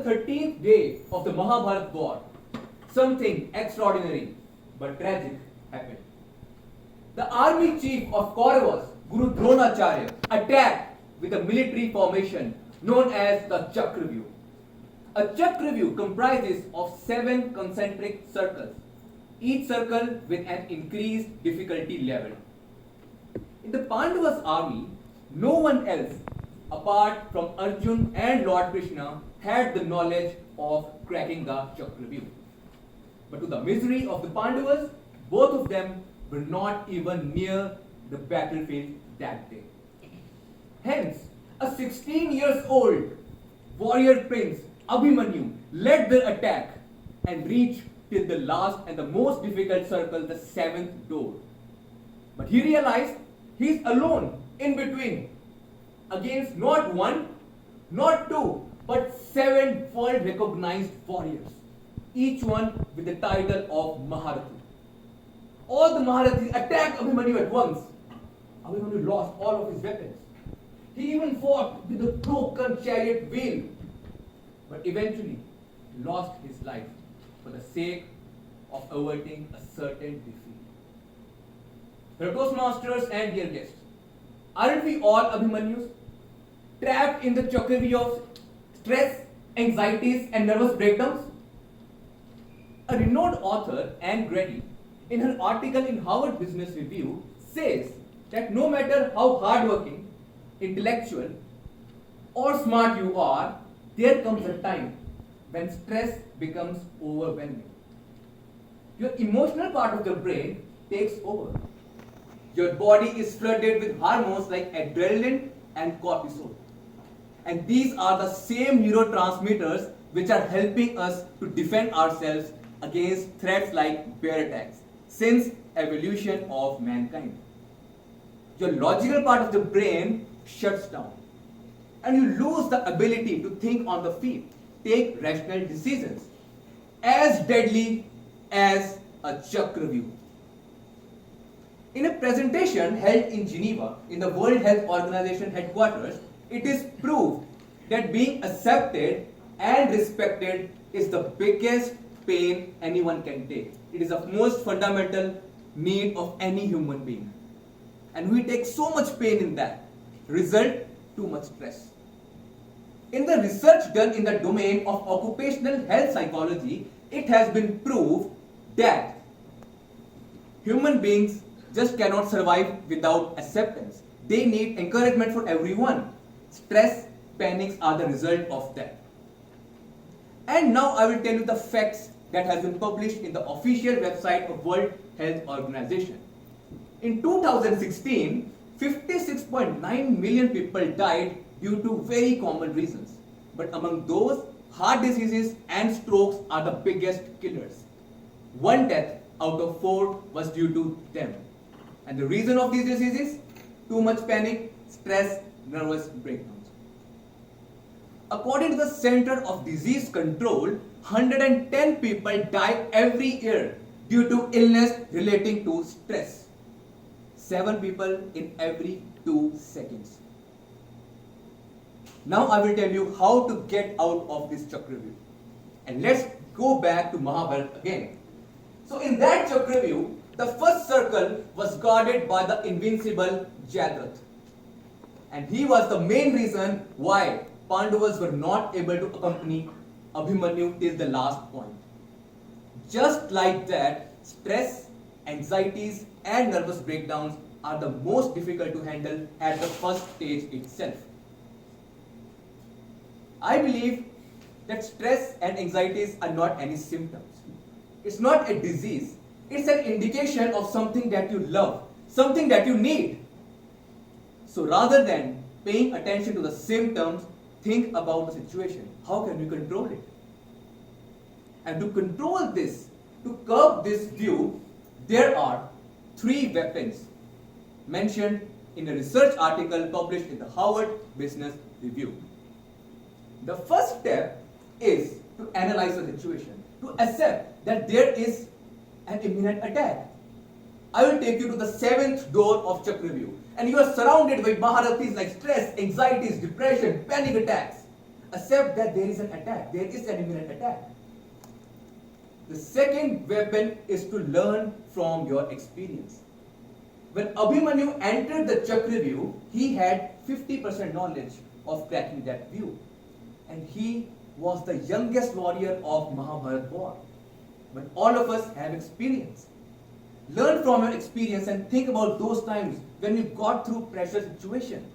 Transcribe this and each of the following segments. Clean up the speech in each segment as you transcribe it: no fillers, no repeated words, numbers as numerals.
13th day of the Mahabharat war, something extraordinary but tragic happened. The army chief of Kauravas, Guru Dronacharya, attacked with a military formation known as the Chakravyuh. A Chakravyuh comprises of 7 concentric circles, each circle with an increased difficulty level. In the Pandavas' army, no one else apart from Arjun and Lord Krishna had the knowledge of cracking the Chakravyuh. But to the misery of the Pandavas, both of them were not even near the battlefield that day. Hence, a 16 years old warrior prince Abhimanyu led the attack and reached till the last and the most difficult circle, the 7th door. But he realized he is alone in between against not 1, not 2, but 7 world recognized warriors, each one with the title of Maharathi. All the Maharathis attacked Abhimanyu at once. Abhimanyu lost all of his weapons. He even fought with a broken chariot wheel, but eventually lost his life for the sake of averting a certain defeat. Toastmasters and dear guests, aren't we all Abhimanyus, trapped in the Chakravyuh of stress, anxieties, and nervous breakdowns? A renowned author, Anne Grady, in her article in Harvard Business Review, says that no matter how hardworking, intellectual, or smart you are, there comes a time when stress becomes overwhelming. Your emotional part of the brain takes over. Your body is flooded with hormones like adrenaline and cortisol. And these are the same neurotransmitters which are helping us to defend ourselves against threats like bear attacks since evolution of mankind. Your logical part of the brain shuts down and you lose the ability to think on the feet, take rational decisions, as deadly as a Chakravyuh. In a presentation held in Geneva in the World Health Organization headquarters, it is proved that being accepted and respected is the biggest pain anyone can take. It is the most fundamental need of any human being. And we take so much pain in that. Result, too much stress. In the research done in the domain of occupational health psychology, it has been proved that human beings just cannot survive without acceptance. They need encouragement for everyone. Stress, panics are the result of that. And now I will tell you the facts that has been published in the official website of World Health Organization. In 2016, 56.9 million people died due to very common reasons. But among those, heart diseases and strokes are the biggest killers. 1 death out of 4 was due to them. And the reason of these diseases? Too much panic, stress, nervous breakdowns. According to the Center of Disease Control, 110 people die every year due to illness relating to stress. 7 people in every 2 seconds. Now I will tell you how to get out of this Chakravyuh. And let's go back to Mahabharata again. So in that Chakravyuh, the first circle was guarded by the invincible Jayadratha. And he was the main reason why Pandavas were not able to accompany Abhimanyu till the last point. Just like that, stress, anxieties and nervous breakdowns are the most difficult to handle at the first stage itself. I believe that stress and anxieties are not any symptoms. It's not a disease. It's an indication of something that you love, something that you need. So rather than paying attention to the symptoms, think about the situation. How can we control it? And to control this, to curb this view, there are 3 weapons mentioned in a research article published in the Harvard Business Review. The first step is to analyze the situation, to accept that there is an imminent attack. I will take you to the 7th door of Chakravyuh, and you are surrounded by Maharathis like stress, anxieties, depression, panic attacks. accept that there is an attack, there is an imminent attack. The second weapon is to learn from your experience. When Abhimanyu entered the Chakravyuh, he had 50% knowledge of cracking that view. And he was the youngest warrior of Mahabharata war. But all of us have experience. Learn from your experience and think about those times when you got through pressure situation.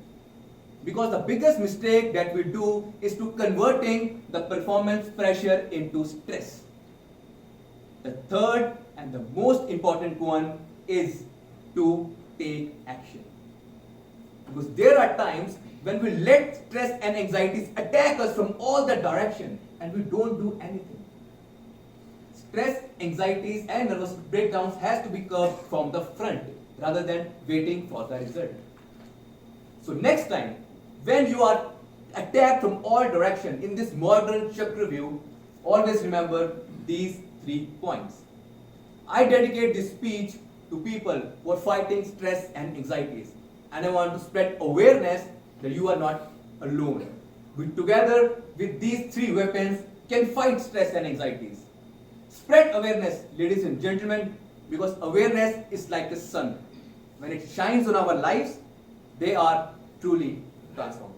Because the biggest mistake that we do is to converting the performance pressure into stress. The third and the most important one is to take action. Because there are times when we let stress and anxieties attack us from all the direction and we don't do anything. Stress, anxieties and nervous breakdowns has to be curbed from the front rather than waiting for the result. So next time, when you are attacked from all direction in this modern Chakravyuh, always remember these 3 points. I dedicate this speech to people who are fighting stress and anxieties. And I want to spread awareness that you are not alone. We together with these 3 weapons can fight stress and anxieties. Spread awareness, ladies and gentlemen, because awareness is like the sun. When it shines on our lives, they are truly transformed.